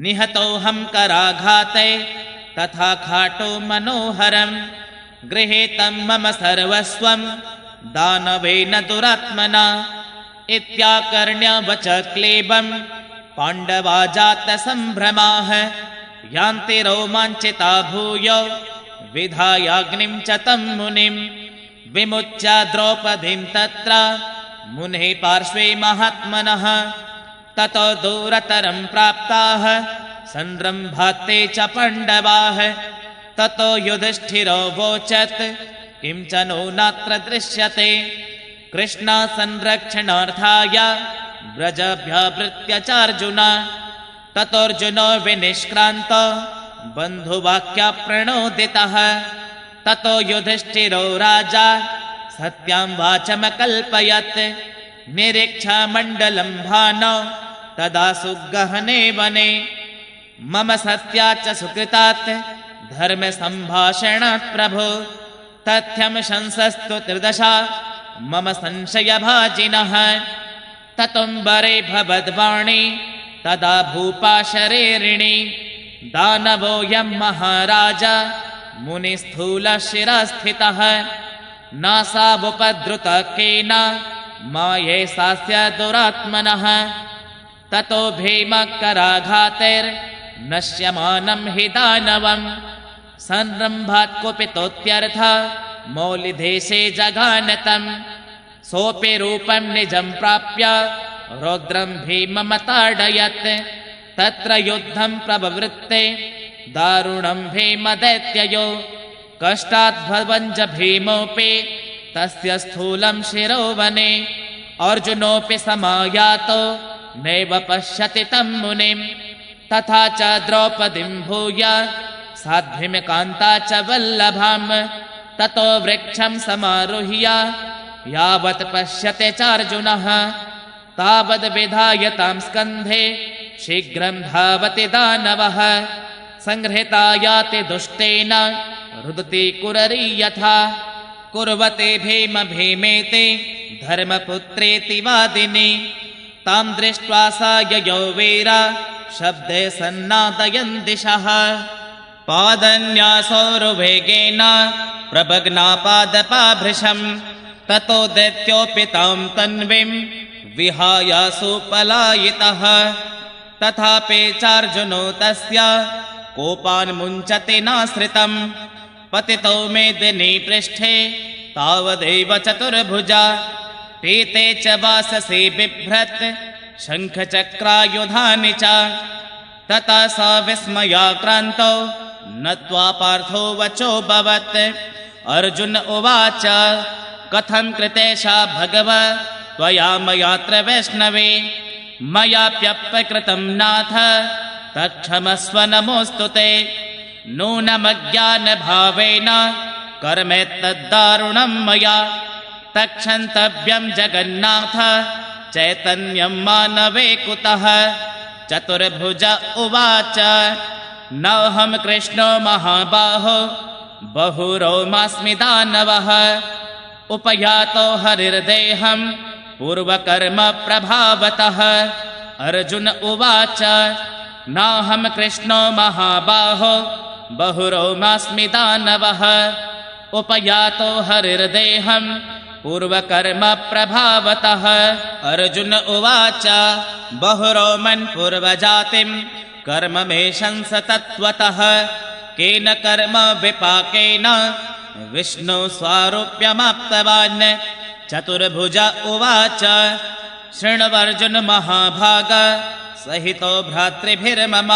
निहतोऽहं कराघाते तथा खाटो मनोहरं गृहे तं मम सर्वस्वं दानवेन दुरात्मना इत्याकर्ण्य वच क्लेबं पाण्डवा जातसम्भ्रमाः यान्ति रोमाञ्चिता भूय विधायाग्निं च तं मुनिं विमुच्य द्रौपदीं तत्र मुनेः पार्श्वे महात्मनः ततो दूरतरं प्राप्ताः संरम्भाते च पाण्डवाः ततो युधिष्ठिरोऽवोचत् किं च नो नात्र दृश्यते कृष्णसंरक्षणार्थाय व्रजभ्यावृत्य चार्जुन ततोऽर्जुनो विनिष्क्रान्तो बन्धुवाक्यप्रणोदितः ततो युधिष्ठिरो राजा सत्यां वाचमकल्पयत् निरीक्ष्य मण्डलं भानौ तदा सुगहने वने मम सत्या च सुकृतात् धर्मसम्भाषणात् प्रभो तथ्यं शंसस्तु त्रिदशा मम संशयभाजिनः ततुम्बरे भवद्वाणी तदा भूपाशरेरिणी दानवोऽयं महाराज मुनिस्थूलशिरस्थितः नासावुपद्रुतः केन मायैसास्य दुरात्मनः ततो भीमकराघातैर्नश्यमानं हि दानवं संरम्भात् कुपितोऽत्यर्थ मौलिदेशे जघानतं सोऽपि रूपं निजं प्राप्य रौद्रं भीममताडयत् तत्र युद्धं प्रववृत्ते दारुणं भीमदैत्ययो कष्टाद्भवञ्च भीमोऽपि तस्य स्थूलं शिरो वने अर्जुनोऽपि समायातो नैव पश्यति तं मुनिं तथा च द्रौपदीं भूय साध्वीं कान्ता च वल्लभां ततो वृक्षं समारुह्य यावत् पश्यते चार्जुनः तावद् विधाय तां स्कन्धे शीघ्रं धावति दानवः संहृता याति दुष्टेन रुदति कुररी यथा कुर्वते भीम भीमेति धर्मपुत्रेति वादिनी तां दृष्ट्वा सा ययो वीरा शब्दे सन्नादयन् दिशः पादन्यासोरुवेगेन प्रभग्नापादपाभृशं ततो दैत्योऽपि तां तन्वीं विहाय सुपलायितः तथापि चार्जुनो तस्य कोपान्मुञ्चति नाश्रितं पतितो मेदिनी पृष्ठे तावदेव चतुर्भुजा पीते च वाससे बिभ्रत् शङ्खचक्रायुधानि च ततः स विस्मयाक्रान्तो नत्वा पार्थो वचोऽभवत् अर्जुन उवाच कथं कृतेशा भगव त्वया मयात्र वैष्णवे मयाप्यपकृतं नाथ तत्क्षमस्व नमोऽस्तु ते नूनमज्ञानभावेन कर्मेत्तद्दारुणं मया तक्षन्तव्यं जगन्नाथ चैतन्यं मानवे कुतः चतुर्भुज उवाच नोऽहं कृष्णो महाबाहो बहुरोमास्मि दानवः उपयातो हरिर्देहं पूर्वकर्म प्रभावतः अर्जुन उवाच नाहं कृष्णो महाबाहो बहुरोमास्मि दानवः उपयातो हरिर्देहं पूर्वकर्म प्रभावतः अर्जुन उवाच बहुरोमन् पूर्वजातिं कर्म मे शंस तत्त्वतः केन कर्म विपाकेन विष्णु स्वारूप्यमाप्तवान् चतुर्भुज उवाच शृण्वर्जुन महाभाग सहितो भ्रातृभिर्मम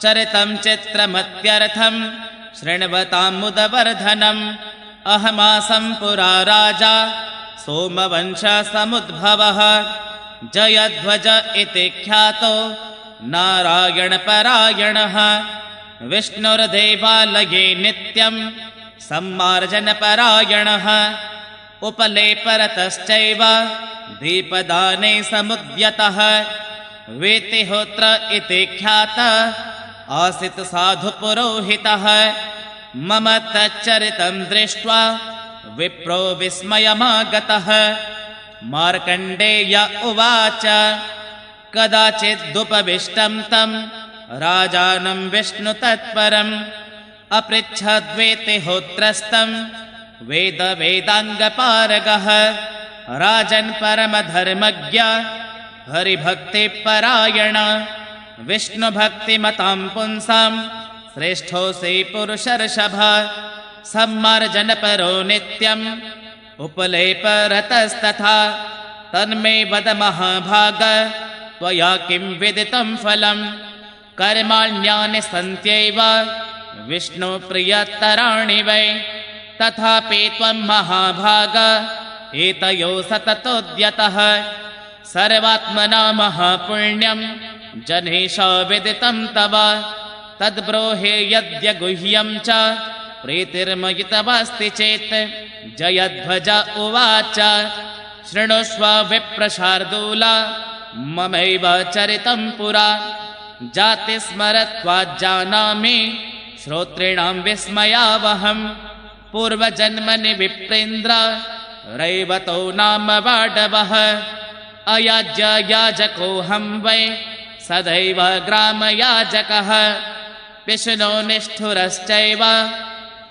चरितं चित्रमत्यर्थं शृण्वतां मुदवर्धनम् अहमासं पुरा राजा सोमवंशसमुद्भवः जयध्वज इति ख्यातो नारायणपरायणः विष्णुर्देवालये नित्यं सम्मार्जनपरायणः उपलेपरतश्चैव दीपदाने समुद्यतः वेतिहोत्र इति ख्यातः आसीत् साधुपुरोहितः मम तच्चरितं दृष्ट्वा विप्रो विस्मयमागतः मार्कण्डेय उवाच कदाचिदुपविष्टं तं राजानं विष्णु तत्परम् अपृच्छद्वेति होत्रस्तं वेद वेदाङ्गपारगः राजन् परमधर्मज्ञ हरिभक्तिपरायण विष्णुभक्तिमतां पुंसां श्रेष्ठोऽसि पुरुषर्षभ सम्मार्जनपरो नित्यम् उपलेपरतस्तथा तन्मे वद महाभाग त्वया किं विदितं फलम् कर्माण्यानि सन्त्यैव विष्णुप्रियतराणि वै तथापि त्वं महाभाग एतयो सततोद्यतः सर्वात्मना महापुण्यं जनेश विदितं तव तद्ब्रूहि यद्य गुह्यं च प्रीतिर्मयितमस्ति चेत् जयध्वज उवाच शृणुष्व विप्रशार्दूल ममैव चरितं पुरा जातिस्मरत्वाज्जानामि श्रोतॄणां विस्मयावहम् पूर्वजन्मनि विप्रेन्द्र रैवतो नाम वाडवः अयाज्य याजकोऽहं वै सदैव ग्रामयाजकः विष्णो निष्ठुरश्चैव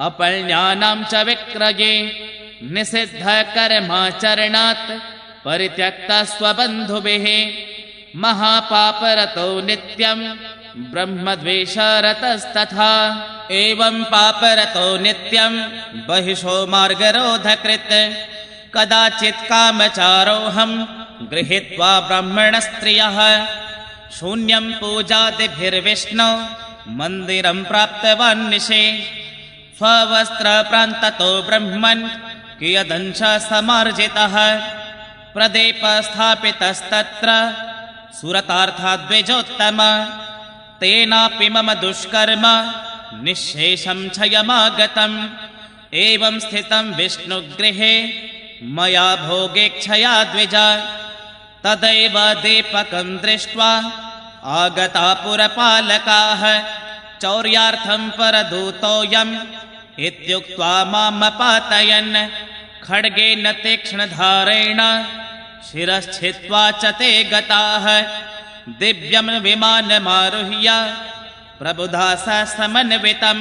अपण्यानां च विक्रये निषिद्धकर्माचरणात् परित्यक्तः स्वबन्धुभिः महापापरतो नित्यं ब्रह्मद्वेषरतस्तथा एवं पापरतो नित्यं बहिषो मार्गरोधकृत् कदाचित् कामचारोऽहं गृहीत्वा ब्राह्मणस्त्रियः शून्यं पूजादिभिर्विष्णो मन्दिरं प्राप्तवान् निशे स्ववस्त्रप्रान्ततो ब्रह्मन् कियदंश समार्जितः प्रदीपस्थापितस्तत्र सुरतार्थाद्विजोत्तम तेनापि मम दुष्कर्म निःशेषं क्षयमागतम् एवं स्थितं विष्णुगृहे मया भोगेच्छया द्विज तदैव दीपकं दृष्ट्वा आगता पुरपालकाः चौर्यार्थं परदूतोऽयम् इत्युक्त्वा मामपातयन् खड्गेन तीक्ष्णधारेण शिरश्छित्त्वा च ते गताः दिव्यं विमानमारुह्य प्रबुधा स समन्वितं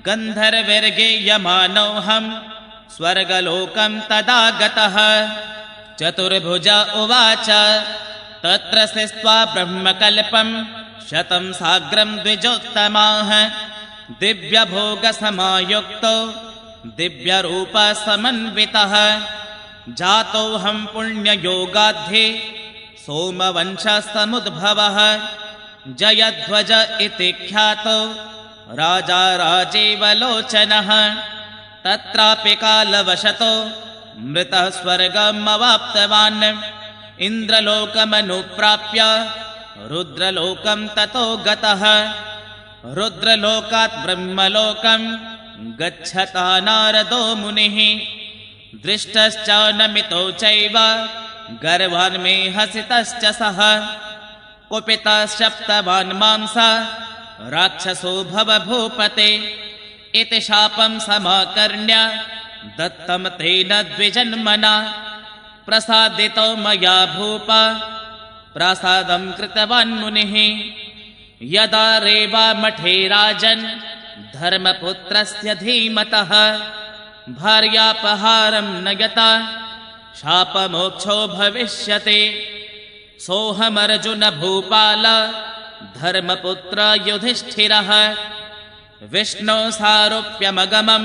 गन्धर्वैर्गेयमानोऽहं स्वर्गलोकं तदा गतः चतुर्भुज उवाच तत्र स्थित्वा ब्रह्मकल्पं शतं साग्रं द्विजोत्तमाः दिव्यभोगसमायुक्तो दिव्यरूपसमन्वितः जातोऽहं पुण्ययोगाद्धि सोमवंशसमुद्भवः जयध्वज इति ख्यातो राजा राजीवलोचनः तत्रापि कालवशतो मृतः स्वर्गमवाप्तवान् इन्द्रलोकमनुप्राप्य रुद्रलोकं ततो गतः रुद्रलोकात् ब्रह्मलोकं गच्छता नारदो मुनिः दृष्टश्च नमितो चैव गर्वान्मे हसितश्च सः कुपितश्शप्तवान् मांसा राक्षसो भव भूपते इति शापं समाकर्ण्य दत्तं तेन द्विजन्मना प्रसादितो मया भूप प्रासादं कृतवान् मुनिः यदा रेवामठे राजन् धर्मपुत्रस्य धीमतः भार्यापहारं नयता शापमोक्षो भविष्यति सोऽहमर्जुन भूपाल धर्मपुत्र युधिष्ठिरः विष्णो सारूप्यमगमं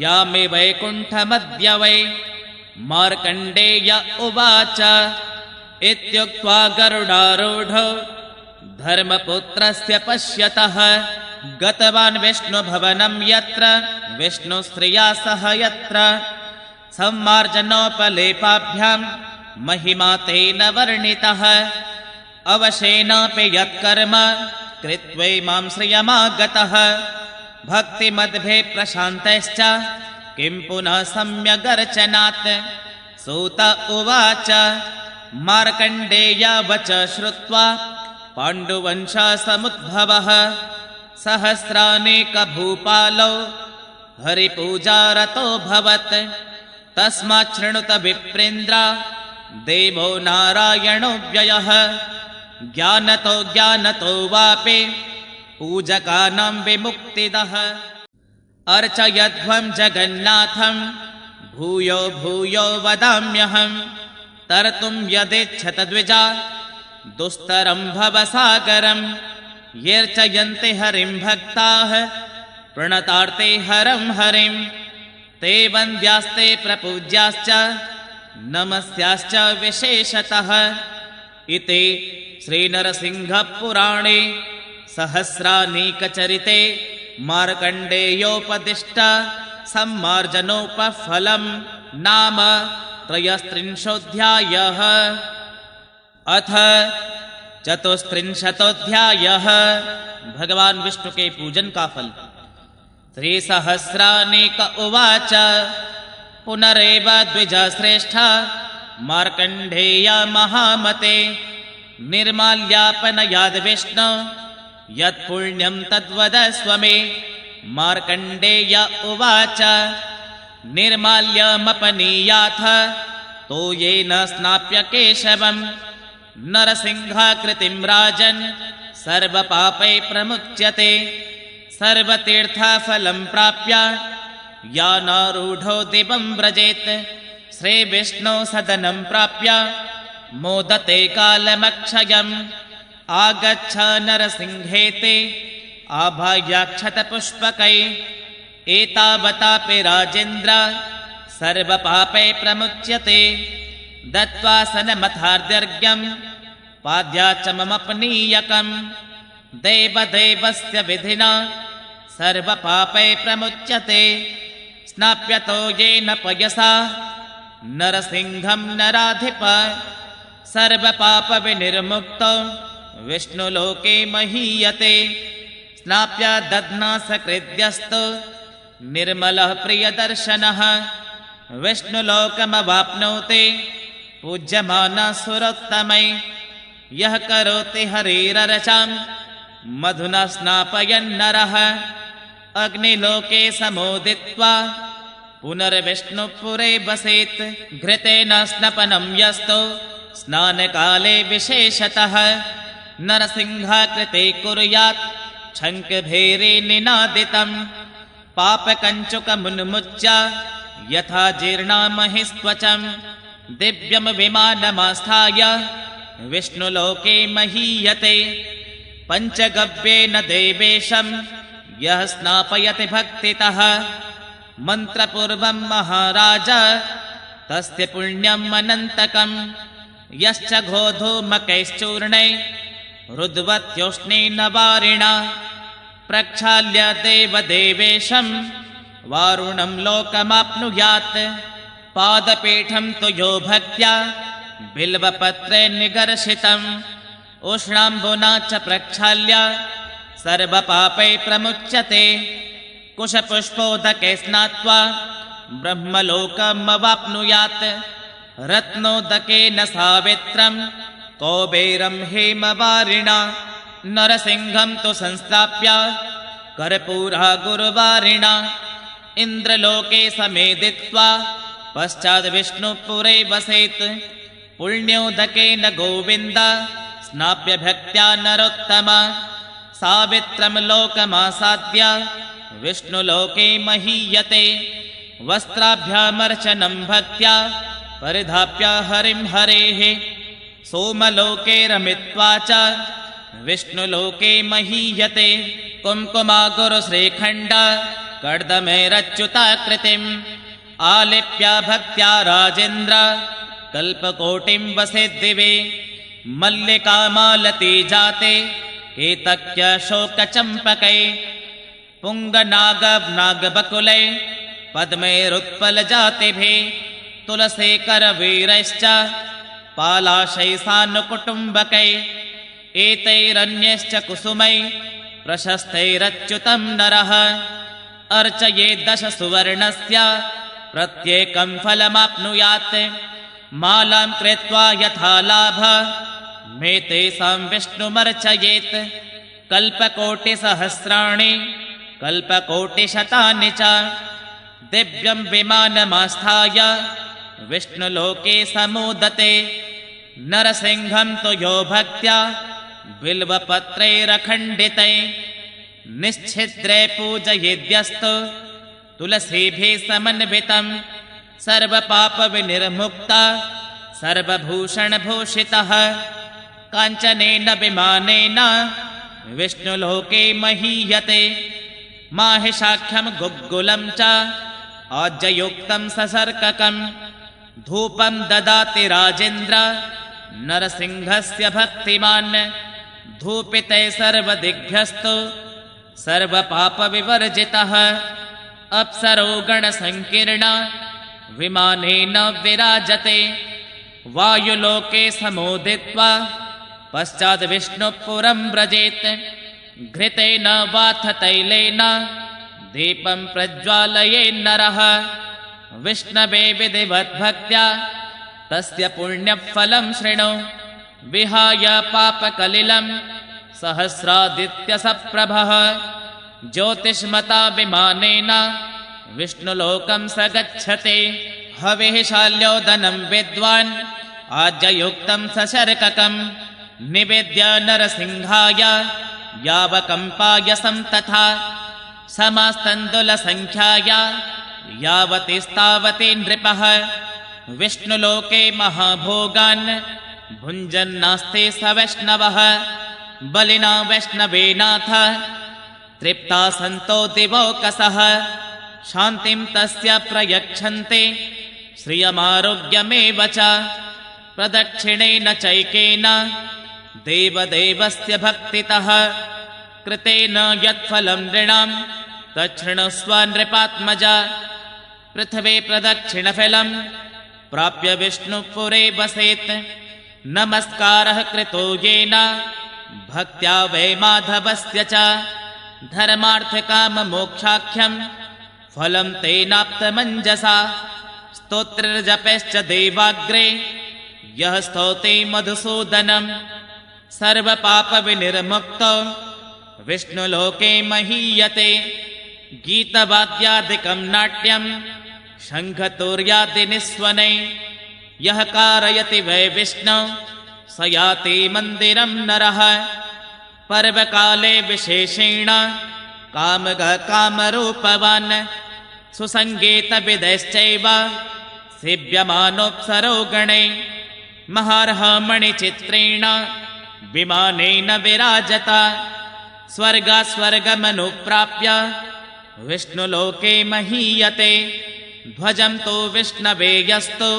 यामि वैकुण्ठमद्य वै मार्कण्डेय उवाच इत्युक्त्वा गरुडारूढो धर्मपुत्रस्य पश्यतः गतवान् विष्णुभवनं यत्र विष्णुस्त्रिया सह यत्र सम्मार्जनोपलेपाभ्यां महिमा तेन वर्णितः अवशेनापि यत्कर्म कृत्वैमां श्रियमागतः भक्तिमद्भे प्रशान्तश्च किं पुनः सम्यगर्चनात् सूत उवाच मार्कण्डेया वच श्रुत्वा पाण्डुवंशसमुद्भवः सहस्रानेकभूपालो हरिपूजारतो भवत् तस्मात् शृणुत विप्रेन्द्र देवो नारायणो व्ययः ज्ञानतो वापि पूजकानां विमुक्तिदः। अर्चयध्वं जगन्नाथं भूयो भूयो वदाम्यहं। तर्तुं यदिच्छत द्विजा दुस्तरं भवसागरं। येऽर्चयन्ति हरिं भक्ताः प्रणतार्ते हरं हरिं। ते वन्द्यास्ते प्रपूज्याश्च नमस्याश्च विशेषतः। इति श्रीनरसिंहपुराणे सहस्रानीकचरिते मार्कण्डेयोपदिष्ट सम्मार्जनोपफलं नाम त्रयस्त्रिंशोऽध्यायः। अथ चतुस्त्रिंशतोऽध्यायः। भगवान विष्णु के पूजन का फल। श्रीसहस्रानीक उवाच पुनरेव द्विजश्रेष्ठ मार्कण्डेय महामते। निर्माल्यापनयाद् विष्णु यत्पुण्यं तद्वदस्व मे। मार्कण्डेय उवाच निर्माल्यमपनीयाथ तोयेन स्नाप्य केशवम्। नरसिंहाकृतिं राजन् सर्वपापै प्रमुच्यते। सर्वतीर्थफलं प्राप्य यानारूढो दिवं व्रजेत्। श्रीविष्णो सदनं प्राप्य मोदते कालमक्षयम्। आगच्छ नरसिंहेते आभायाक्षतपुष्पकै। एतावतापि राजेन्द्र सर्वपापै प्रमुच्यते। दत्त्वासनमथार्ध्यर्घ्यं पाद्याचममपनीयकम्। देवदेवस्य विधिना सर्वपापै प्रमुच्यते। स्नाप्यतो येन पयसा नरसिंहं नराधिप। सर्वपापविनिर्मुक्तो विष्णुलोके महीयते। स्नाप्य दध्ना सकृद्यस्तु निर्मलः प्रियदर्शनः। विष्णुलोकमवाप्नोति पूज्यमानः सुरोत्तमै। यः करोति हरेरर्चां मधुना स्नापयन्नरः। अग्निलोके समोदित्वा पुनर्विष्णुपुरे वसेत्। घृतेन स्नपनं यस्तु स्नानकाले विशेषतः। नरसिंहाकृते कुर्यात् शङ्खभेरी निनादितं। पापकञ्चुकमुन्मुच्य यथा जीर्णा महिस्त्वचं। दिव्यं विमानमास्थाय विष्णुलोके महीयते। पञ्चगव्येन देवेशं यः स्नापयति भक्तितः। मन्त्रपूर्वं महाराज तस्य पुण्यम् अनन्तकम्। यश्च गोधूमकैश्चूर्णे रुद्वत्योष्णेन वारिणा प्रक्षाल्य देवदेवेशं वारुणं लोकमाप्नुयात्। पादपीठं तु यो भक्त्या बिल्वपत्रे निगर्षितम्। उष्णाम्बुना च प्रक्षाल्य सर्वपापै प्रमुच्यते। कुशपुष्पोदके स्नात्वा ब्रह्मलोकमवाप्नुयात्। रत्नोदकेन सावित्रं कौबेरं हेमवारिणा। नरसिंहं तु संस्थाप्य कर्पूरा गुरुवारिणा। इन्द्रलोके समेदित्वा पश्चाद् विष्णुपुरे वसेत्। पुण्योदकेन गोविन्द स्नाप्य भक्त्या नरोत्तम। सावित्रं लोकमासाद्य विष्णुलोके महीयते। वस्त्राभ्यामर्चनं भक्त्या परिधाप्य हरिं हरेः। सोमलोके रमित्वा च विष्णुलोके महीयते। कुङ्कुमा गुरुश्रीखण्ड कर्दमेरच्युताकृतिम् आलिप्य भक्त्या राजेन्द्र कल्पकोटिं वसेद्दिवे। मल्लिकामालती जाते केतक्य शोकचम्पकै। पुङ्गनागनागबकुलै पद्मैरुत्पलजातिभिः। तुलसीकरवीरैश्च पालाशैः एतैरन्यैश्च कुसुमै प्रशस्तैरच्युतं नरः। अर्चयेत् दश सुवर्णस्य प्रत्येकं फलमाप्नुयात्। मालां कृत्वा यथा लाभ मे तेषां विष्णुमर्चयेत्। कल्पकोटिसहस्राणि कल्पकोटिशतानि च दिव्यं विमानमास्थाय विष्णुलोके समोदते। नरसिंहं तु यो भक्त्या बिल्वपत्रैरखण्डितै निश्छिद्रे पूजयेद्यस्तु तुलसीभिः समन्वितं सर्वपापविनिर्मुक्ता सर्वभूषणभूषितः काञ्चनेन विमानेन विष्णुलोके महीयते माहिषाख्यं गुग्गुलं च आज्ययुक्तं ससर्ककं धूपं ददाति राजेन्द्र नरसिंहस्य भक्तिमान् धूपिते सर्वदिग्भ्यस्तु सर्वपापविवर्जितः अप्सरो गणसङ्कीर्ण विमानेन विराजते वायुलोके समोदित्वा पश्चाद् विष्णुपुरं व्रजेत् घृतेन वाथ तैलेन दीपं प्रज्वालयेन्नरः विष्णवे विधिवद्भक्त्या तस्य पुण्यफलं शृणु विहाय पापकलिलं सहस्रादित्यसप्रभः ज्योतिष्मता विमानेन विष्णुलोकं स गच्छति हविः शाल्योदनं विद्वान् आज्ययुक्तं सशर्ककं निवेद्य नरसिंहाय यावकम्पायसं तथा समास्तन्दुलसङ्ख्याय यावतिस्तावति नृपः विष्णुलोके महाभोगान् भुञ्जन्नास्ति स वैष्णवः बलिना वैष्णवेनाथ तृप्ता सन्तो दिवौकसः शान्तिं तस्य प्रयच्छन्ति श्रियमारोग्यमेव च प्रदक्षिणेन चैकेन देवदेवस्य भक्तितः कृतेन यत्फलं नृणां तच्छृणुस्व नृपात्मज पृथ्वी प्रदक्षिणफलं प्राप्य विष्णुपुरे वसेत् नमस्कारः कृतो येन भक्त्या वै माधवस्य च धर्मार्थकाममोक्षाख्यं फलं तेनाप्तमञ्जसा स्तोत्रजपश्च देवाग्रे यः स्तौते मधुसूदनं सर्वपापविनिर्मुक्तो विष्णुलोके महीयते गीतवाद्यादिकं नाट्यं शङ्खतुर्यादिनिस्वनै यः कारयति वै विष्णु स याति मन्दिरं नरः पर्वकाले विशेषेण कामरूपवान् सुसङ्गीतविदैश्चैव सेव्यमानोऽप्सरो गणे महार्हमणिचित्रेण विमानेन विराजता स्वर्गास्वर्गमनुप्राप्य विष्णुलोके महीयते ध्वजं तु विष्णवे यस्तु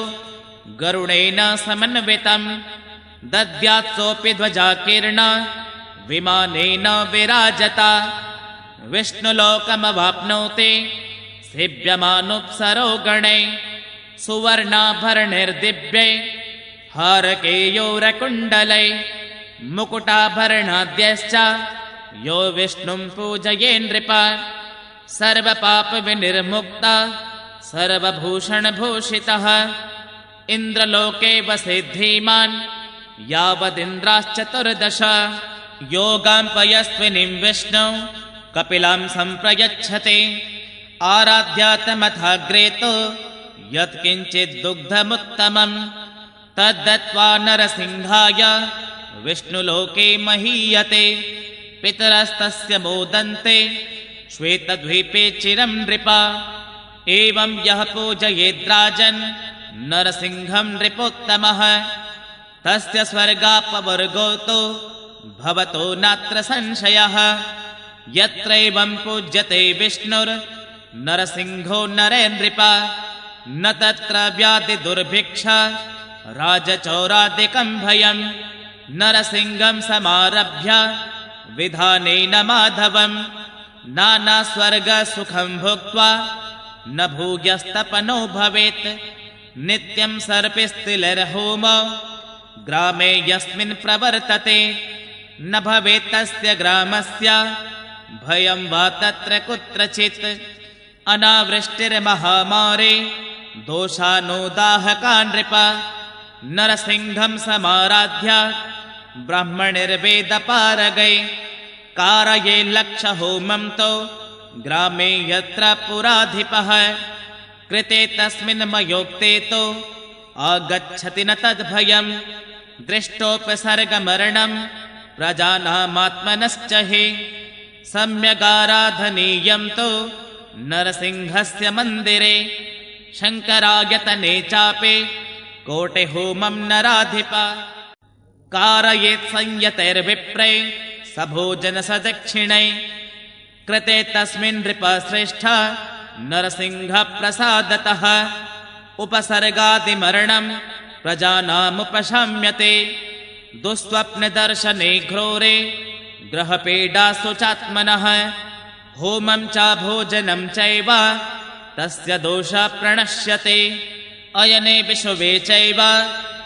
गरुडेन समन्वितं दद्यात्सोऽपि ध्वजाकीर्ण विमानेन विराजता विष्णुलोकमवाप्नोति सेव्यमानोऽप्सरो गणे सुवर्णाभरणैर्दिव्यै हारकेयोरकुण्डलै मुकुटाभरणाद्यश्च यो विष्णुं पूजये नृप सर्वपापविनिर्मुक्ता सर्वभूषणभूषितः इन्द्रलोके वसेद्धीमान् यावदिन्द्राश्चतुर्दश योगाम्पयस्विनीं विष्णु कपिलां सम्प्रयच्छते आराध्यातमथाग्रे तु यत्किञ्चिद्दुग्धमुत्तमं तद्दत्त्वा नरसिंहाय विष्णुलोके महीयते पितरस्तस्य मोदन्ते श्वेतद्वीपे चिरं नृपा एवं यः पूजयेद्राजन् नरसिंहं नृपोत्तमः तस्य स्वर्गापवर्गो तु भवतो नात्र संशयः यत्रैवं पूज्यते विष्णुर्नरसिंहो नरेन्द्रिपा न तत्र व्याधिदुर्भिक्षा राजचौरादिकं भयं नरसिंहं समारभ्य विधानेन माधवं नानास्वर्गसुखं भुक्त्वा न भूयस्तपनो भवेत् नित्यं सर्पिस्तिलर्होमो ग्रामे यस्मिन् प्रवर्तते न भवेत् तस्य ग्रामस्य भयं वा तत्र कुत्रचित् अनावृष्टिर्महामारे दोषानोदाहका नृप नरसिंहं समाराध्य ब्राह्मणिर्वेदपारगै कारये लक्षहोमं तो ग्रामे यत्र पुराधिपः कृते तस्मिन् मयोक्ते तो आगच्छति न तद्भयं दृष्टोपसर्गमरणं प्रजानामात्मनश्च हि सम्यगाराधनीयं तु नरसिंहस्य मन्दिरे शङ्करायतने चापि कोटिहोमं नराधिप कारयेत् संयतैर्विप्रै सभोजनसदक्षिणै कृते तस्मिन् नृपश्रेष्ठ नरसिंहप्रसादतः उपसर्गादिमरणं प्रजानामुपशम्यते दुःस्वप्नदर्शने घोरे ग्रहपीडासु चात्मनः होमं च भोजनं चैव तस्य दोषः प्रणश्यते अयने विशुवे चैव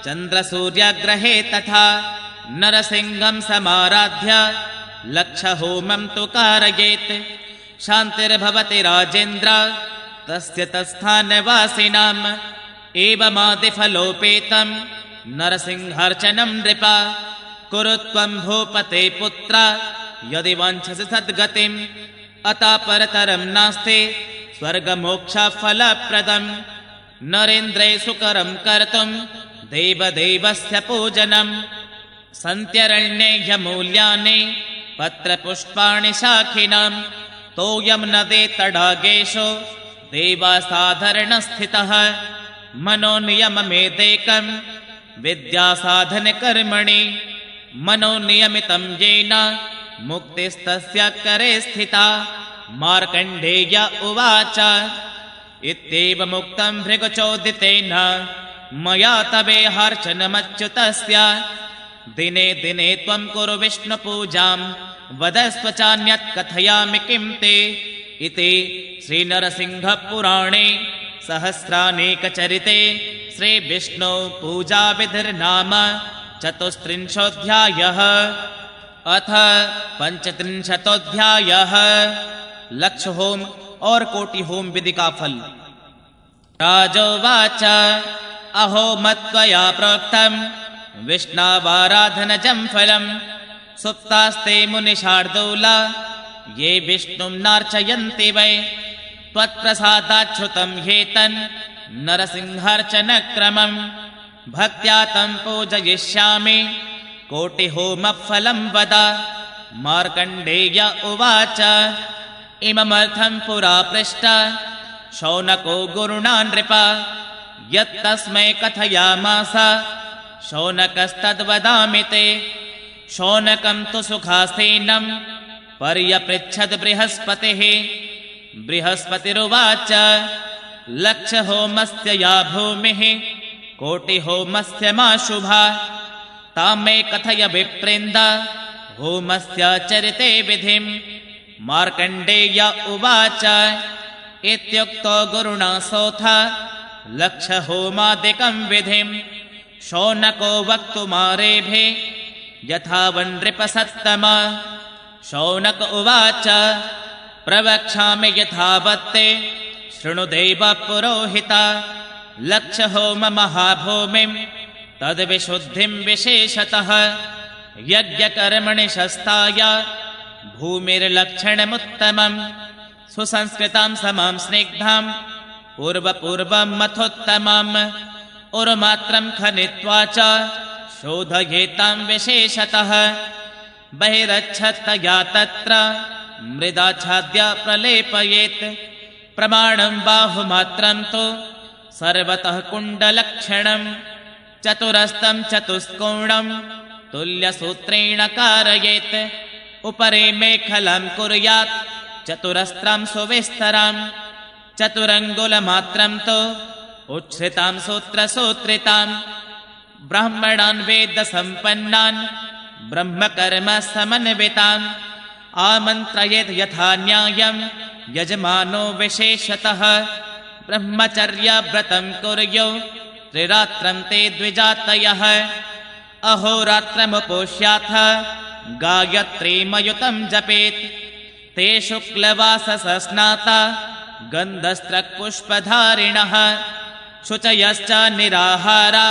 चन्द्रसूर्यग्रहे तथा नरसिंहं समाराध्य लक्षहोमं तु कारयेत् शान्तिर्भवति राजेन्द्र तस्य तत्स्थानवासिनाम् एवमादिफलोपेतं नरसिंहार्चनं नृप कुरु त्वं भूपते पुत्र यदि वाञ्छसि सद्गतिम् अतः परतरं नास्ति स्वर्गमोक्षफलप्रदम् नरेन्द्रे सुकरं कर्तुं देवदेवस्य पूजनम् सन्त्यरण्ये ह्यमूल्यानि पत्रपुष्पाणि शाखिनां तोयं नदे तडागेषु देवासाधरणस्थितः मनोनियममेदेकं विद्यासाधनकर्मणि मनोनियमितं येन मुक्तिस्तस्य करे स्थिता मार्कण्डेय उवाच इत्येवमुक्तं भृगुचोदितेन मया तवेहार्चनमच्युतस्य दिने दिने त्वं कुरु विष्णुपूजां वदस्व चान्यत् कथयामि किं ते इति श्रीनरसिंहपुराणे सहस्रानेकचरिते श्रीविष्णुपूजाविधिर्नाम चतुस्त्रिंशोऽध्यायः। अथ पंचत्रिंशतोऽध्यायः। लक्ष होम और कोटि होम विधि का फल। राजोवाच अहो मत्वया प्रोक्तं विष्णावाराधनजं फलं सुप्तास्ते मुनिशार्दूला ये विष्णुं नार्चयन्ति वै त्वत्प्रसादाच्छ्रुतं ह्येतन् नरसिंहार्चनक्रमं भक्त्या तं पूजयिष्यामि कोटिहोमफलं वद। मार्कण्डेय उवाच इममर्थं पुरा पृष्ट शौनको गुरुणा नृप यत्तस्मै कथयामास शौनकस्तद्वदामि ते। शौनकं तु सुखासीनं पर्यपृच्छद् बृहस्पतिः। बृहस्पतिरुवाच लक्षहोमस्य या भूमिः कोटिहोमस्य मा शुभा तां मे कथय विप्रेन्द होमस्य चरिते विधिम्। मार्कण्डेय उवाच इत्युक्तो गुरुणा सोऽथ लक्षहोमादिकं विधिम् शौनको वक्तुमारेभे यथा वनृपसत्तमा। शौनक उवाच प्रवक्ष्यामि यथावत्ते शृणु देव पुरोहिता। लक्षहोम महाभूमिं तद्विशुद्धिं विशेषतः यज्ञकर्मणि शस्ताय भूमिर्लक्षणमुत्तमम् सुसंस्कृतां समां स्निग्धां पूर्वपूर्वं मथोत्तमम् उर्मात्रं खनित्वा च शोधयेतां विशेषतः बहिरच्छत्तया तत्र मृदाच्छाद्य प्रलेपयेत्। प्रमाणं बाहुमात्रं तु सर्वतः कुण्डलक्षणं चतुरस्तं चतुष्कोणं तुल्यसूत्रेण कारयेत्। उपरि मेखलं कुर्यात् चतुरस्त्रं सुविस्तरां चतुरङ्गुलमात्रं तु उच्छ्रितां सूत्रसूत्रितां। ब्राह्मणान् वेदसम्पन्नान् ब्रह्मकर्म समन्वितान् आमन्त्रयेत् यथा न्यायं यजमानो विशेषतः। ब्रह्मचर्यव्रतं कुर्यो त्रिरात्रं ते द्विजातयः अहोरात्रमुपोष्याथ गायत्रीमयुतं जपेत्। ते शुक्लवाससस्नाता गन्धस्त्रक्पुष्पधारिणः शुचयश्च निराहारा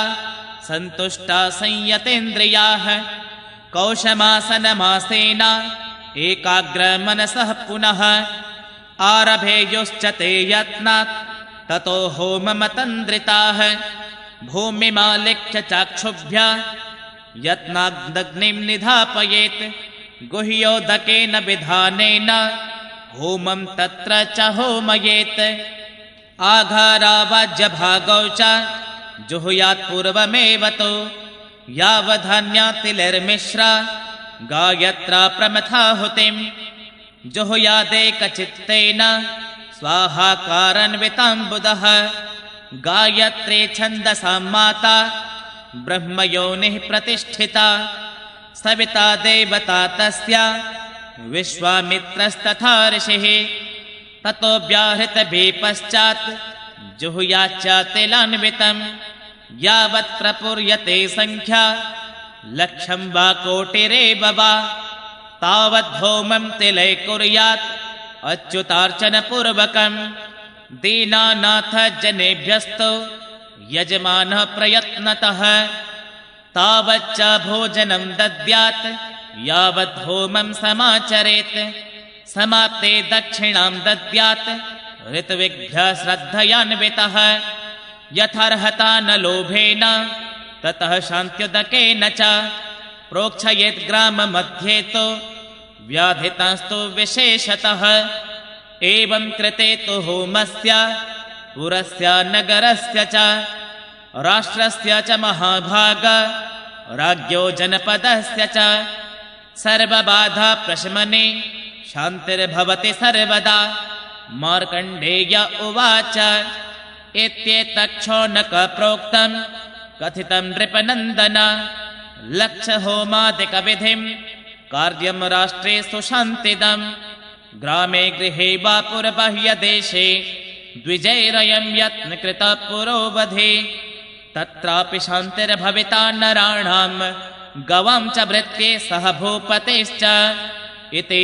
सन्तुष्टा संयतेन्द्रियाः। कौशमासनमासेन एकाग्रमनसः पुनः आरभेयुश्च ते यत्नात् ततो होममतन्द्रिताः। भूमिमालिक्य चाक्षुभ्य यत्नाग्निं निधापयेत् गुह्योदकेन विधानेन होमं तत्र च होमयेत् आघारावाज्यभागौ च जुहुयात् पूर्वमेव तु यावधान्यातिलैर्मिश्रा गायत्रा प्रमथाहुतिं जुहुयादेकचित्तेन स्वाहाकारन्विताम्बुदः गायत्रे छन्दसां माता ब्रह्मयोनिः प्रतिष्ठिता सविता देवता तस्या विश्वामित्रस्तथा ऋषिः ततो व्याहृतभिः पश्चात् जुहुयाच्चातिलान्वितं यावत् प्रपूर्यते संख्या लक्षं वा कोटिरेव वा तावद्धोमं तिलै कुर्यात् अच्युतार्चनपूर्वकं दीनानाथ जनेभ्यस्तु यजमानः प्रयत्नतः तावच्च भोजनं दद्यात् यावद्धोमं समाचरेत् समाप्ते दक्षिणां दद्यात् ऋत्विग्भ्यः श्रद्धयान्वितः यथार्हता न लोभेन ततः शान्त्युदकेन च प्रोक्षयेत् ग्राममध्ये तु व्याधितास्तु विशेषतः एवं कृते तु होमस्य पुरस्य नगरस्य च राष्ट्रस्य च महाभाग राज्ञो जनपदस्य च सर्वबाधा प्रशमने शान्तिर्भवति सर्वदा मार्कण्डेय उवाच इत्येतच्छौनक प्रोक्तं कथितं नृपनन्दन लक्षहोमादिकविधिं कार्यं राष्ट्रे सुशान्तिदं ग्रामे गृहे वा पुरबाह्यदेशे द्विजैरयं यत्नकृतः पुरोवधे तत्रापि शान्तिर्भविता नराणां गवां च भृत्ये सह भूपतेश्च इति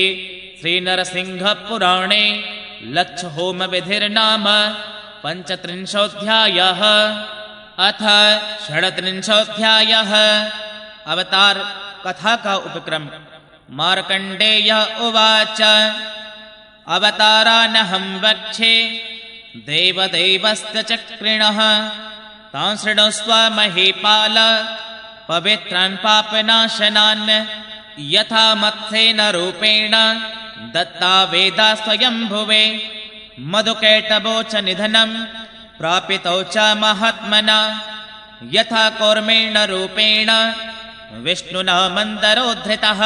श्रीनरसिंहपुराणे लक्षहोमविधिर्नाम 35 अथ 36 अवतार कथा का उपक्रम। मार्कण्डेय उवाच अवतारानहं वक्षे देवदेवस्य चक्रिणः तां शृणुस्व महीपाल पवित्रान् पापनाशनान् यथा मत्स्येन रूपेण दत्ता वेदा स्वयंभुवे मधुकैटभो च निधनं प्रापितौ च महात्मना यथा कौर्मेण रूपेण विष्णुना मन्दरोद्धृतः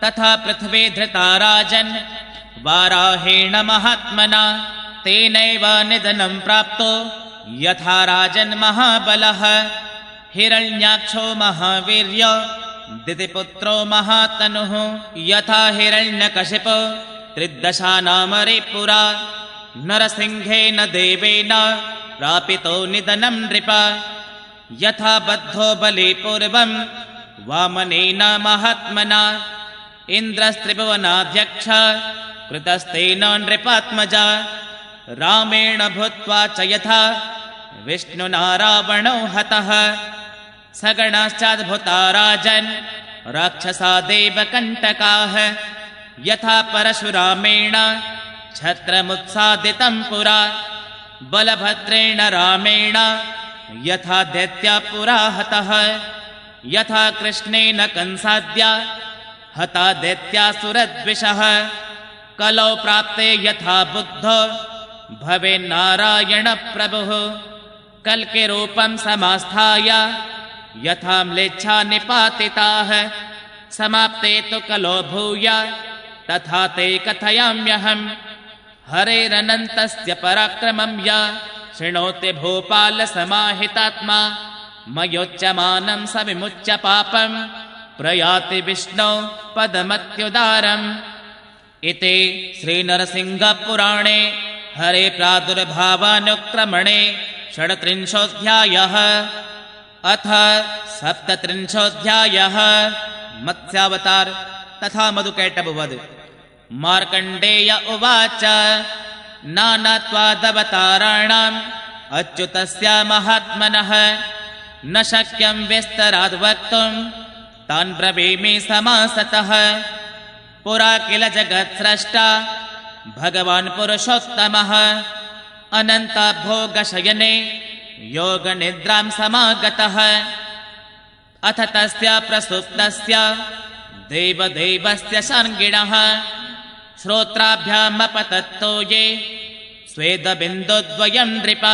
तथा पृथ्वी धृता राजन् वाराहेण महात्मना तेनैव निधनं प्राप्तो यथा राजन् महाबलः हिरण्याक्षो महावीर्य दितिपुत्रो महातनुः यथा हिरण्यकशिपो त्रिदशानामरे पुरा नरसिंहेन देवेन प्रापितो निधनं नृप यथा बद्धो बले पूर्वं वामनेन महात्मना इन्द्रस्त्रिभुवनाध्यक्ष कृतस्तेन नृपात्मजा रामेण भूत्वा च यथा विष्णुना रावणो हतः सगणाश्चाद्भुता राजन् राक्षसा देवकण्टकाः यथा परशुरामेण छत्रमुत्सादितं पुरा बलभद्रेण रामेण यथा दैत्या पुरा हतः यथा कृष्णेन कंसाद्या हता दैत्यासुरद्विषः कलौ प्राप्ते यथा बुद्धो भवेन्नारायण प्रभुः कल्के रूपं समास्थाय यथा म्लेच्छा निपातिताः समाप्ते तु कलो भूय तथा ते कथयाम्यहम् हरेरनन्तस्य पराक्रमं य शृणोति भूपाल समाहितात्मा मयोच्यमानं स विमुच्य पापं प्रयाति विष्णो पदमत्युदारम् इति श्रीनरसिंहपुराणे हरे प्रादुर्भावानुक्रमणे 37 अथ 37 मत्स्यावतार तथा मधुकैटभवद्। मार्कण्डेय उवाच नानात्वादवताराणाम् अच्युतस्य महात्मनः न शक्यं विस्तराद् वक्तुं तान् ब्रवीमि समासतः पुरा किल जगत्स्रष्टा भगवान् पुरुषोत्तमः अनन्तभोगशयने योगनिद्रां समागतः अथ तस्य प्रसुप्तस्य देवदेवस्य सर्गिणः श्रोत्राभ्यामपतत्तो ये स्वेदबिन्दुद्वयं नृप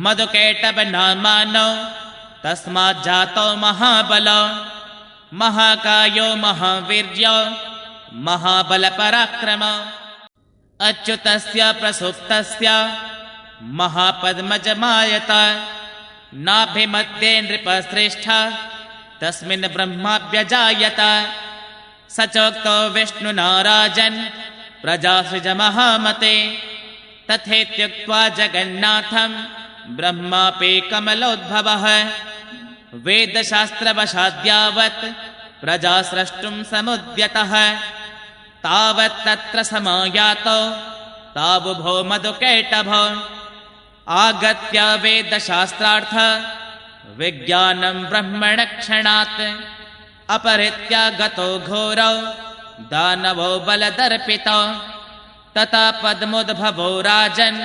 मधुकैटभनामानो तस्माज्जातो महाबलो महाकायो महावीर्यो महाबलपराक्रम अच्युतस्य प्रसुप्तस्य महापद्मजमायत नाभिमध्ये नृपश्रेष्ठ तस्मिन् ब्रह्माभ्यजायत स चोक्तो विष्णुना राजन् प्रजासृज महामते तथेत्युक्त्वा जगन्नाथं ब्रह्मापि कमलोद्भवः वेदशास्त्रवशाद्यावत् प्रजा स्रष्टुं समुद्यतः तावत् तत्र समायातो तावुभो मधुकैटभो आगत्य वेदशास्त्रार्थ विज्ञानं ब्रह्मणक्षणात् अपहृत्य गतो घोरौ दानवो बलदर्पितो तथा पद्मोद्भवो राजन्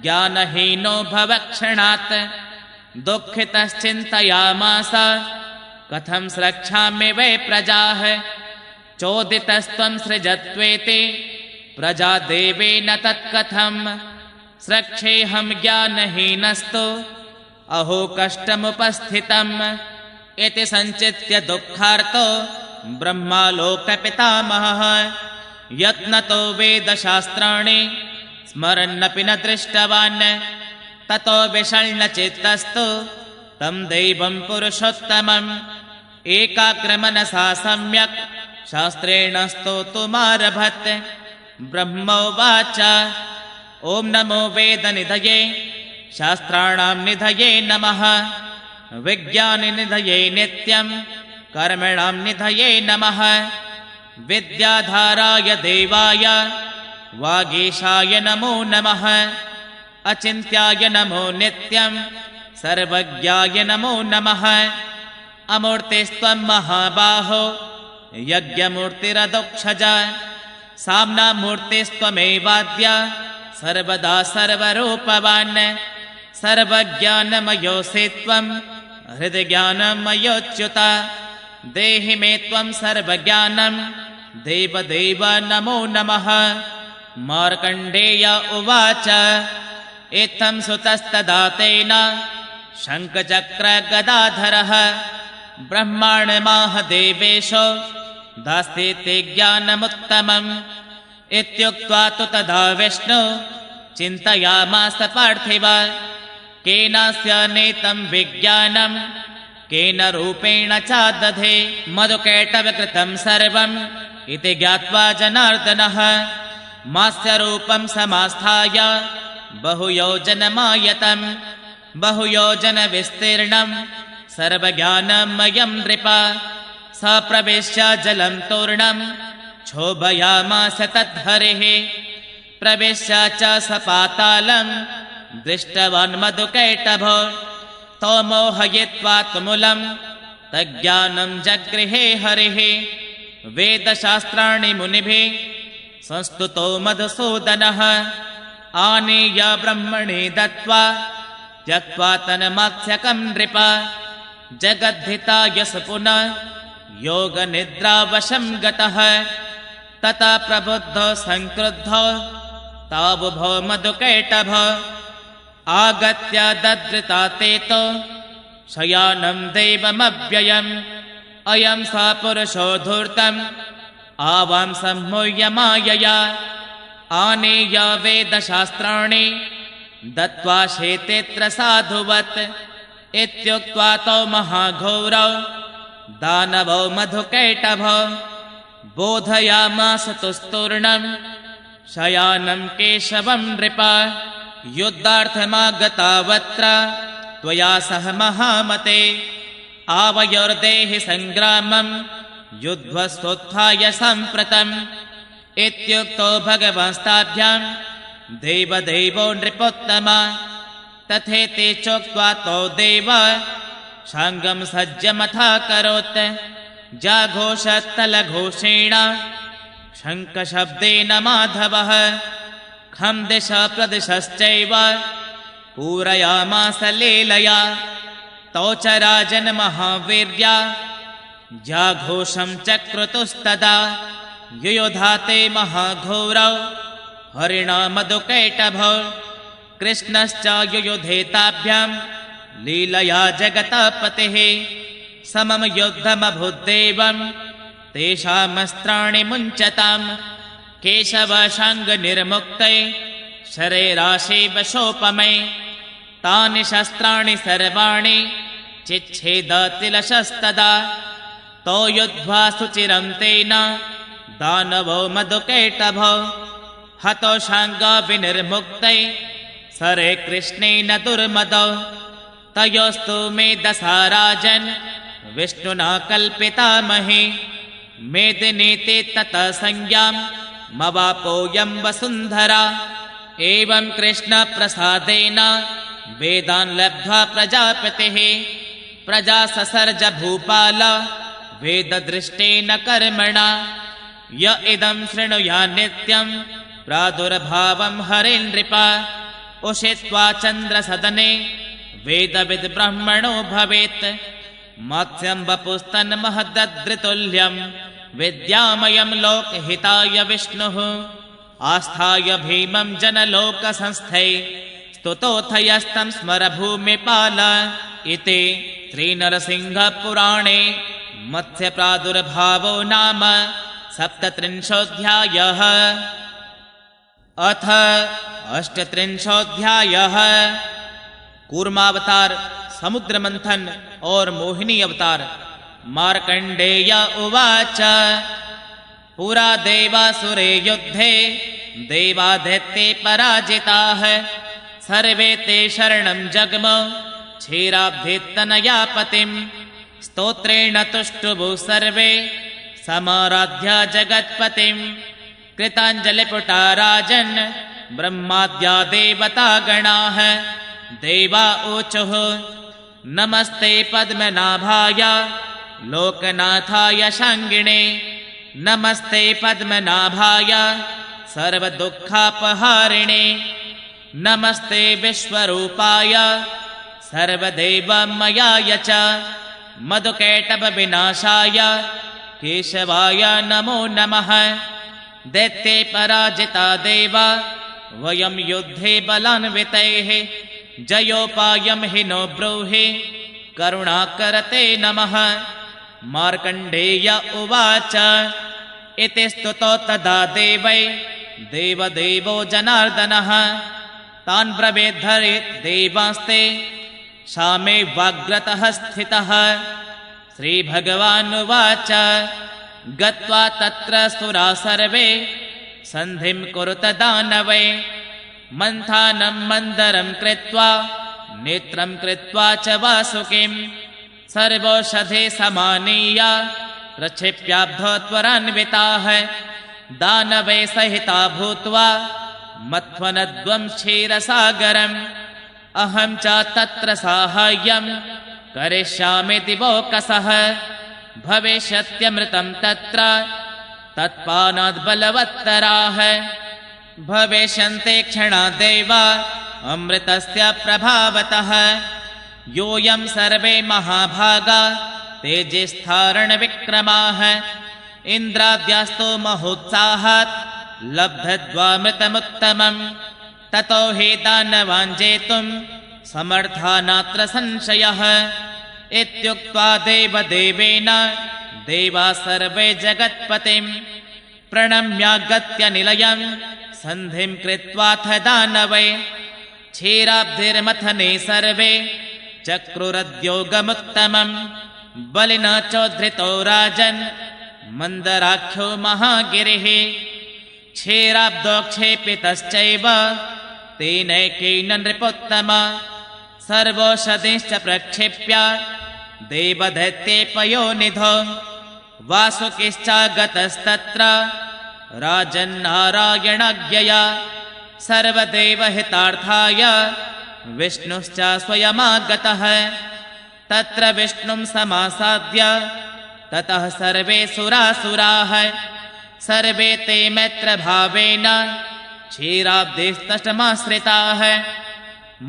ज्ञानहीनो भवक्षणात् दुःखितश्चिन्तयामास कथं स्रक्षामि वै प्रजाः चोदितस्त्वं सृजत्वेति प्रजा देवेन तत्कथं स्रक्षेऽहं ज्ञानहीनस्तु अहो कष्टमुपस्थितम् इति सञ्चित्य दुःखार्तो ब्रह्मालोकपितामहः यत्नतो वेदशास्त्राणि स्मरन्नपि न दृष्टवान् ततो विषण्णचित्तस्तु तं दैवं पुरुषोत्तमम् एकाग्रमनसा सम्यक् शास्त्रेण स्तोतुमारभत ब्रह्मोवाच ॐ नमो वेदनिधये शास्त्राणां निधये नमः विज्ञाननिधये नित्यं कर्मणां निधये नमः विद्याधाराय देवाय वागीशाय नमो नमः अचिन्त्याय नमो नित्यं सर्वज्ञाय नमो नमः अमूर्तिस्त्वं महाबाहो यज्ञमूर्तिरदोक्षज साम्नामूर्तिस्त्वमेवाद्य सर्वदा सर्वरूपवान् सर्वज्ञानमयोऽसि त्वं हृदज्ञानमयोच्युत देहि मे त्वं सर्वज्ञानं देवदेव नमो नमः मार्कण्डेय उवाच इत्थं सुतस्तदा तेन शङ्खचक्रगदाधरः ब्रह्माण्डमाह देवेशो दास्येति ज्ञानमुत्तमम् इत्युक्त्वा तु तदा विष्णु चिन्तयामास पार्थिव केनास्य नेतं विज्ञानं केन रूपेण च दधे मधुकैटवकृतं सर्वम् इति ज्ञात्वा जनार्दनः मास्य रूपं समास्थाय बहुयोजनमायतं बहुयोजनविस्तीर्णं सर्वज्ञानमयं नृप स प्रवेश्य जलं तूर्णं क्षोभयामास तद्धरिः प्रवेश्य च स पातालं दृष्टवान् मधुकैटभो तो मोहयित्वा तुमुलं तज्ज्ञानं जगृहे हरिः वेदशास्त्राणि मुनिभिः संस्तुतो मधुसूदनः आनीय ब्रह्मणे दत्त्वा त्यक्त्वा तन्मात्स्यकं नृप जगद्धिताय स पुनः योगनिद्रावशं गतः तथा प्रबुद्धो संक्रुद्धो तावुभो मधुकैटभो आगत्य ददृता तेतो शयानं देवमव्ययम् अयं स पुरुषो धूर्तम् आवां सम्मूह्य मायया आनेय वेदशास्त्राणि दत्त्वा शेतेऽत्र साधुवत् इत्युक्त्वा तौ महाघोरौ दानवो मधुकैटभो बोधयामास तुस्तूर्णं शयानं केशवं नृप युद्धार्थमागतावत्र त्वया सह महामते आवयोर्देहि सङ्ग्रामं युध्वस्तोत्थाय साम्प्रतम् इत्युक्तो भगवांस्ताभ्यां देवदेवो नृपोत्तमा तथेति चोक्त्वा तौ देव शाङ्गं सज्जमथाकरोत् जाघोषत्तलघोषेण शङ्खशब्देन माधवः खं दिश प्रदिशश्चैव पूरयामास लीलया तौ च राजन् महावीर्या जाघोषं चक्रतुस्तदा युयुधाते महाघोरौ हरिणा मधुकैटभौ कृष्णश्च युयुधेताभ्यां लीलया जगतापतिः समं युद्धमभुद्देवं तेषामस्त्राणि मुञ्चताम् केशवशाङ्गनिर्मुक्तै शरैराशे वशोपमै तानि शस्त्राणि सर्वाणि चिच्छेदतिलशस्तदा तौ युद्ध्वा सुचिरं तेन दानवो मधुकैटभौ हतो शाङ्गविनिर्मुक्तै सरे कृष्णेन दुर्मदौ तयोस्तु मेधसा राजन् विष्णुना कल्पिता महि मेदिनीति ततः संज्ञां मवापोऽयं वसुन्धरा एवं कृष्णप्रसादेन वेदान् लब्ध्वा प्रजापतिः प्रजा ससर्ज भूपाल वेददृष्टेन कर्मणा य इदं शृणुयात् नित्यं प्रादुर्भावं हरेन्नृप उषित्वा चन्द्रसदने वेदविद् ब्रह्मणो भवेत् मत्स्यं वपुस्तन्महदद्रितुल्यं विद्यामयं लोकहिताय विष्णुः आस्थाय भीमं जनलोकसंस्थै स्तुतोऽथयस्तं स्मर भूमिपाल इति श्रीनरसिंहपुराणे मत्स्यप्रादुर्भावो नाम 37 अथ 38 कूर्मावतार, समुद्र मंथन और मोहिनी अवतार। मार्कंडेय उवाच पुरा देवासुरे युद्धे देवादैत्ये पराजिताः सर्वे ते शरणं जग्मौ क्षीराब्धितनया पतिं स्तोत्रेण तुष्टुभु सर्वे समाराध्य जगत्पतिं कृताञ्जलिपुटा राजन् ब्रह्माद्या देवतागणाः देवा ऊचुः नमस्ते पद्मनाभाय लोकनाथाय शाङ्गिणे नमस्ते पद्मनाभाय सर्वदुःखापहारिणे नमस्ते विश्वरूपाय सर्वदेवमयाय च मधुकैटभविनाशाय केशवाय नमो नमः दैत्ये पराजिता देवा वयं युद्धे बलान्वितैः जयोपायं हि नो ब्रूहि करुणाकरते नमः। मार्कण्डेय उवाच इति स्तुतो तदा देवै देवदेवो जनार्दनः तान् ब्रवीद्धरे देवास्ते सामे वाग्रतः स्थितः। श्रीभगवानुवाच गत्वा तत्र सुरा सर्वे सन्धिं कुरुत दानवै मन्थानं मन्दरं कृत्वा नेत्रं कृत्वा च वासुकिं सर्वौषधे समानीय प्रक्षिप्याब्धो त्वरान्विताः दानवै सहिता भूत्वा मत्वनद्वं क्षीरसागरम् अहं च तत्र साहाय्यं करिष्यामि दिवोकसः भविष्यत्यमृतं तत्र तत्पानाद् बलवत्तराः भविष्यन्ते क्षणा देवा अमृतस्य प्रभावतः योऽयं सर्वे महाभागा तेजस्थारणविक्रमाः इन्द्राद्यास्तो महोत्साहात् लब्ध्वामृतमुत्तमम् ततो हि दानवान् जेतुं समर्था नात्र संशयः इत्युक्त्वा देवदेवेन देवा सर्वे जगत्पतिं प्रणम्यागत्य निलयं सन्धिं कृत्वाथ दानवै क्षीराब्धिर्मथने सर्वे चक्रुरद्योगमुत्तमम् बलिना चोद्धृतो राजन् मन्दराख्यो महागिरिः क्षीराब्दोक्षेपितश्चैव तेनैकेन नृपोत्तम सर्वौषधीश्च प्रक्षिप्य देवदैत्ये पयोनिधौ वासुकिश्चागतस्तत्र राजन्नारायणाज्ञया सर्वदेवहितार्थाय विष्णुश्च स्वयमागतः तत्र विष्णुं समासाद्य ततः सर्वे सुरासुराः सर्वे ते मैत्रभावेन क्षीराब्धिस्तमाश्रिताः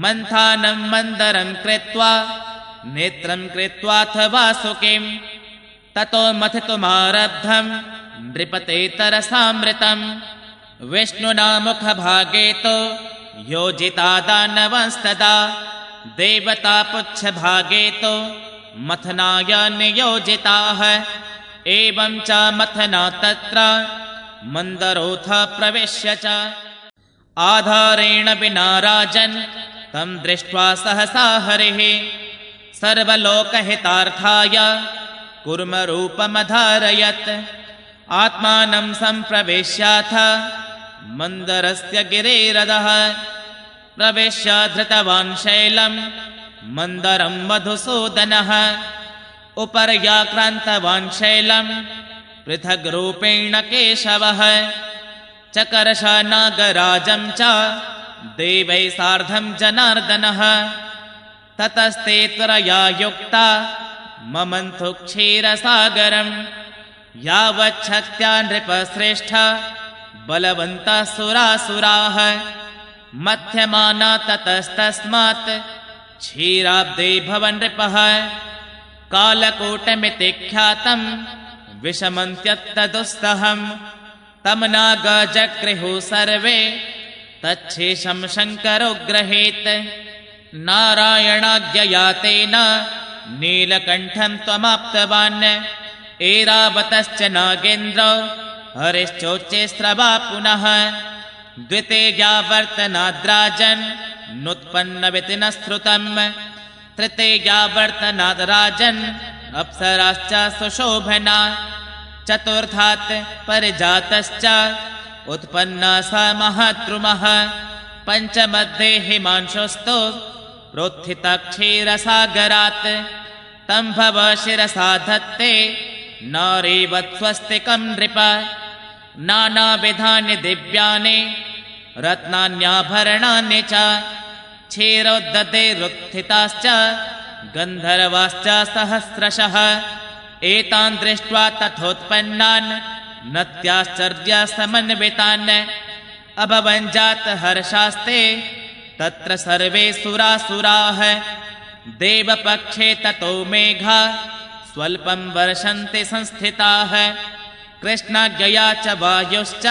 मन्थानं मन्दरं कृत्वा नेत्रं कृत्वाथ वासुकिं ततो मथितुमारब्धं नृपते तरसामृतं विष्णुना मुखभागे तो योजिता दानवस्तदा देवता पुच्छभागे तो मथनाय नियोजिताः एवं च मथना तत्र मन्दरोऽथ प्रविश्य च आधारेण विना राजन् तं दृष्ट्वा सहसा हरिः सर्वलोकहितार्थाय कूर्मरूपमधारयत् आत्मानं सम्प्रवेश्याथ मन्दरस्य गिरेरदः प्रवेश्य धृतवान् शैलं मन्दरं मधुसूदनः उपर्याक्रान्तवान् शैलं पृथग्रूपेण केशवः चकर्ष नागराजं च देवैः सार्धं जनार्दनः ततस्ते त्वरया युक्ता ममन्तु क्षीरसागरं यावच्छक्त्या नृपश्रेष्ठ बलवन्तः सुरासुराः मथ्यमाना ततस्तस्मात् क्षीराब्दे भवन् नृपः कालकूटमिति ख्यातं विषमन्त्यत्तदुस्तहं तं नागजगृहुः सर्वे तच्छेषं शङ्करो गृहीत् नारायणाज्ञया तेन नीलकण्ठं त्वमाप्तवान् ऐरावतश्च नागेन्द्रो हरिश्चोच्चैस्रवा पुनः द्वितीयावर्तनाद्राजन् नुत्पन्नविति न श्रुतम् तृतीयावर्तनाद्राजन् अप्सराश्च सुशोभना चतुर्थात् परिजातश्च उत्पन्ना स महाद्रुमः पञ्चमध्ये हिमांशुस्तु प्रोत्थितः क्षीरसागरात् तं भव शिरसा धत्ते नारीवत्स्वस्तिकं नृप नानाविधानि दिव्यानि रत्नान्याभरणानि च क्षीरोद्धतेरुत्थिताश्च गन्धर्वाश्च सहस्रशः एतान् दृष्ट्वा तथोत्पन्नान् नत्याश्चर्यसमन्वितान् अभवञ्जात हर्षास्ते तत्र सर्वे सुरासुराः देवपक्षे ततो मेघा स्वल्पं वर्षन्ति संस्थिताः कृष्णाज्ञया च वायुश्च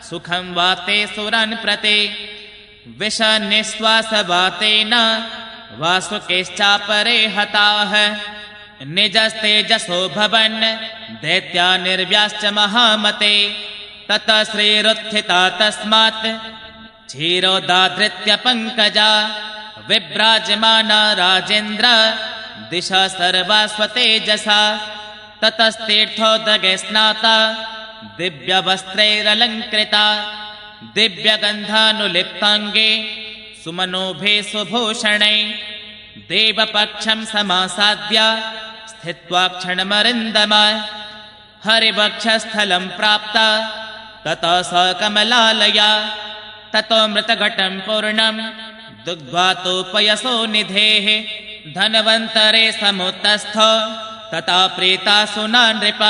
सुखं वाते सुरान् प्रति विषनिःश्वासवातेन वासुकेश्चापरे हताः निजस्तेजसो भवन् दैत्या निर्व्याश्च महामते ततः श्रीरुत्थिता तस्मात् क्षीरोदाधृत्य पङ्कजा विभ्राजमाना राजेन्द्र दिशा सर्वा स्वतेजसा ततस्तीर्थोदगे स्नाता दिव्यवस्त्रैरलङ्कृता दिव्यगन्धानुलिप्ताङ्गे सुमनोभिः सुभूषणै देवपक्षं समासाद्य स्थित्वा क्षणमरिन्दमा हरिवक्षस्थलं प्राप्ता ततः स कमलालया ततो मृतघटं पूर्णं दुग्ध्वा तु पयसो निधेः धन्वन्तरे समुत्तस्थो तथा प्रीता सुना नृप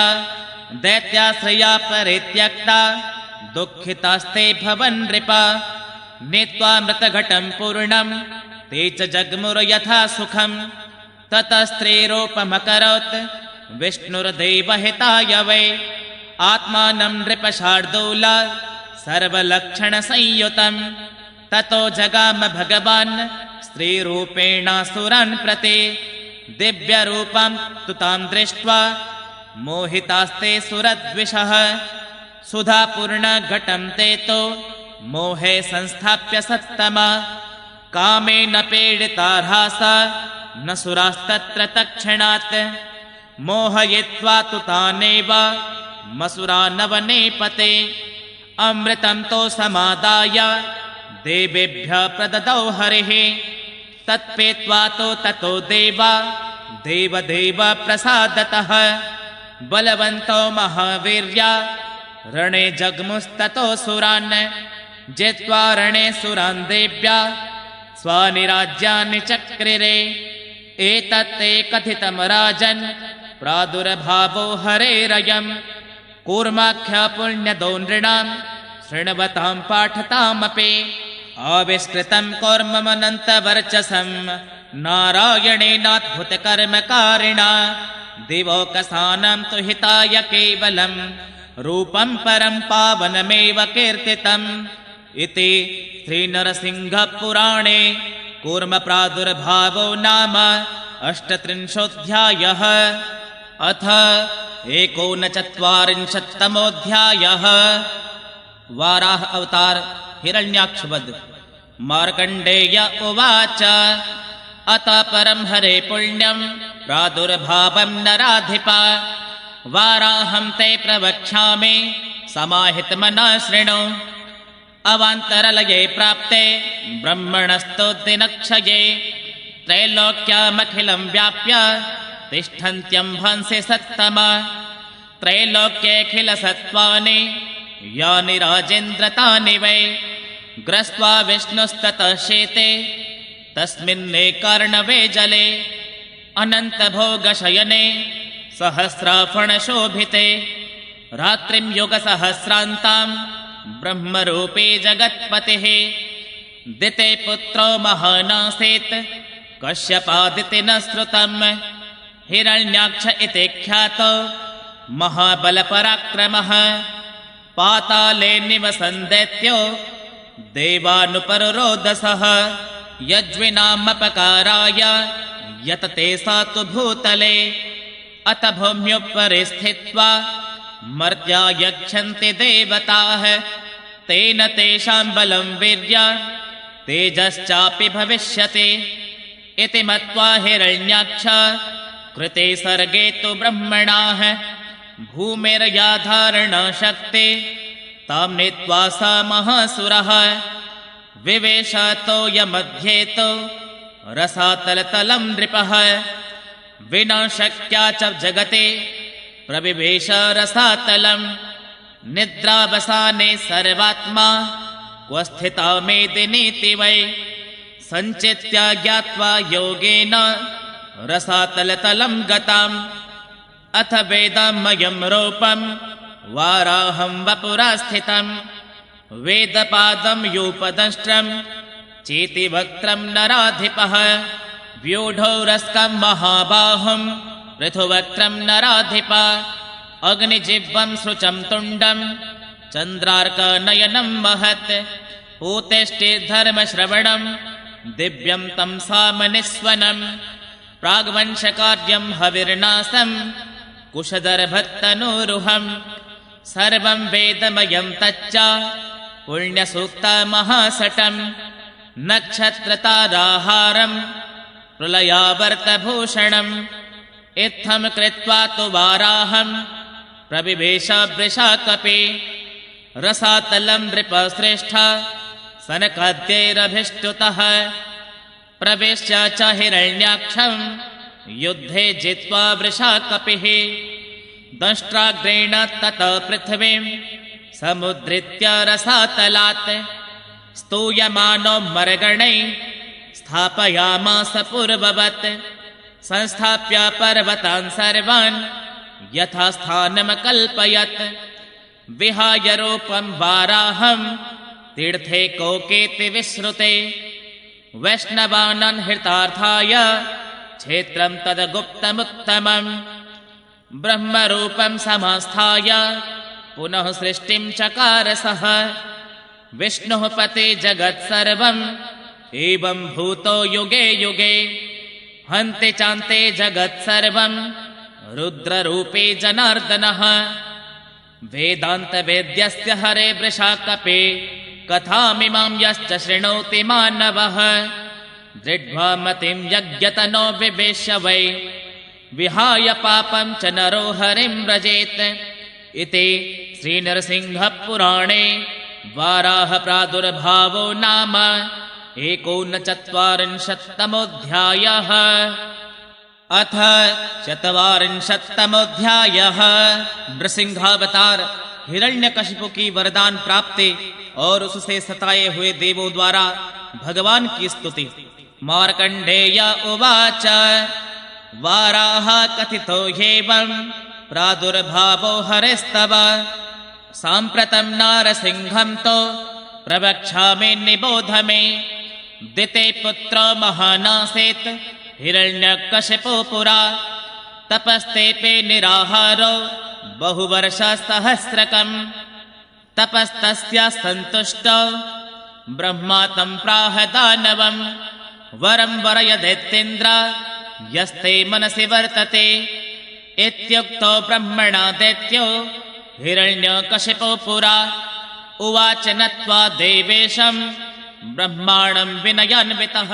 दैत्याश्रया परित्यक्ता दुःखितास्ते भवन् नृप नीत्वा मृतघटं पूर्णं ते च जग्मुर यथा सुखं ततस्त्रीरूपमकरोत् विष्णुर्देवहिताय वै आत्मानं नृपशार्दूल सर्वलक्षणसंयुतं ततो जगाम भगवान् स्त्रीरूपेणासुरान् प्रति दिव्यरूपं तु तां दृष्ट्वा मोहितास्ते सुरद्विषः सुधापूर्णघटं ते तो मोहे संस्थाप्य सत्तमा कामेन पीडितार्हासा न सुरास्तत्र तत्क्षणात् मोहयित्वा तु तानेव मसुरानवनेपते अमृतं तो समादाय देवेभ्यः प्रददौ हरिः तत्पेत्वा तो ततो देवा देवदेव प्रसादतः बलवन्तो महावीर्या रणे जग्मुस्ततो सुरान् जित्वा रणे सुरान् देव्या स्वानि राज्यानि चक्रिरे एतत्ते कथितं राजन् प्रादुर्भावो हरेरयम् कूर्माख्य पुण्यदो नृणां शृण्वतां पाठतामपि आविष्कृतं कौर्ममनन्तवर्चसं नारायणेनाद्भुतकर्मकारिणा दिवोकसानं तु हिताय केवलं रूपं परं पावनमेव कीर्तितम् इति श्रीनरसिंहपुराणे कूर्मप्रादुर्भावो नाम 38 अथ 39तमोऽध्यायः। वाराह अवतार हिरण्याक्षवद्। मार्कण्डेय उवाच अतः परं हरे पुण्यं प्रादुर्भावं नराधिप वाराहं ते प्रवक्ष्यामि समाहितमनः शृणु। अवान्तरलये प्राप्ते ब्रह्मणस्तुतिनक्षये त्रैलोक्यमखिलं व्याप्य तिष्ठन्त्यं हंसि सत्तम त्रैलोक्येऽखिलसत्त्वानि यानि राजेन्द्रतानि वै ग्रस्त्वा विष्णुस्ततः शेते तस्मिन्ने कर्णवे जले अनन्तभोगशयने सहस्राफणशोभिते रात्रिं युगसहस्रान्तां ब्रह्मरूपे जगत्पतिः दिते पुत्रो महानासीत् कश्यपादिति न श्रुतम् हिरण्याक्ष इति ख्यातो महाबलपराक्रमः पाताले निवसन् दैत्यो देवानुपरुरोदसः यज्विनामपकाराय यतते सा तु भूतले अत भूम्युपरि स्थित्वा मर्त्या यक्षन्ति देवताः तेन तेषां बलं वीर्य तेजश्चापि भविष्यति इति मत्वा हिरण्याक्ष कृते सर्गे तु ब्रह्मणाः भूमिर्याधारणशक्ति तां नीत्वा स महासुरः विवेशतो यमध्ये तु रसातलतलं नृपः विना शक्या च जगति प्रविवेश रसातलं निद्रावसाने सर्वात्मा क्व स्थिता मेदिनीति वै सञ्चित्य ज्ञात्वा योगेन रसातलतलं गताम् अथ वेदमयं रूपं वाराहं वपुरा स्थितं वेदपादं यूपदंष्ट्रं चेतिवक्त्रं नराधिपः व्यूढौरस्कं महाबाहुं पृथुवक्त्रं नराधिप अग्निजिह्वं सृचं तुण्डं चन्द्रार्कनयनं महत् पूतेष्टिधर्मश्रवणं दिव्यं तं सामनिस्वनं प्राग्वंशकार्यं हविर्नासं कुशदर्भत्तनूरुहं सर्वं वेदमयं तच्च पुण्यसूक्तमहासटं नक्षत्रताराहारं प्रलयावर्तभूषणम् इत्थं कृत्वा तु वाराहं प्रविवेश वृषाकपि रसातलं नृपश्रेष्ठ सनकाद्यैरभिष्टुतः प्रवेश्य च हिरण्याक्षं युद्धे जित्वा वृषाकपिः दंष्ट्राग्रेण ततः पृथिवीं समुद्धृत्य रसातलात् स्तूयमानो मर्गणैः स्थापयामास पूर्ववत् संस्थाप्य पर्वतान् सर्वान् यथास्थानमकल्पयत् विहाय रूपं वाराहं तीर्थे कोकेति विश्रुते वैष्णवानां हितार्थाय क्षेत्रं तद्गुप्तमुत्तमम् ब्रह्मरूपं समास्थाय पुनः सृष्टिं चकार सः विष्णुः पते जगत्सर्वम् एवं भूतो युगे युगे हन्ति चान्ते जगत्सर्वं रुद्ररूपे जनार्दनः वेदान्तवेद्यस्य हरे वृषाकपे कथामिमां यश्च शृणोति मानवः दृढ्वा मतिं यज्ञतनो विवेश्य वै विहाय पापं च नरो हरिं व्रजेत् इति श्रीनरसिंहपुराणे वाराह प्रादुर्भावो नाम 39तमोऽध्यायः। अथ 40तमोऽध्यायः। नृसिंहावतार हिरण्यकशिपु की वरदान प्राप्ति और उससे सताए हुए देवों द्वारा भगवान की स्तुति। मार्कण्डेय उवाच वाराह कथितो ह्येवं प्रादुर्भावो हरेस्तव साम्प्रतं नारसिंहं तो प्रवक्ष्यामि निबोध मे दिते पुत्र महानासेत् हिरण्यकशिपो पुरा तपस्तेपे निराहारो बहुवर्षसहस्रकम् तपस्तस्य सन्तुष्टो ब्रह्मा तं प्राह दानवम् वरं वरय दैत्येन्द्र यस्ते मनसि वर्तते इत्युक्तो ब्रह्मणा दैत्यो हिरण्यकशिपो पुरा उवाच नत्वा देवेशं ब्रह्माणं विनयान्वितः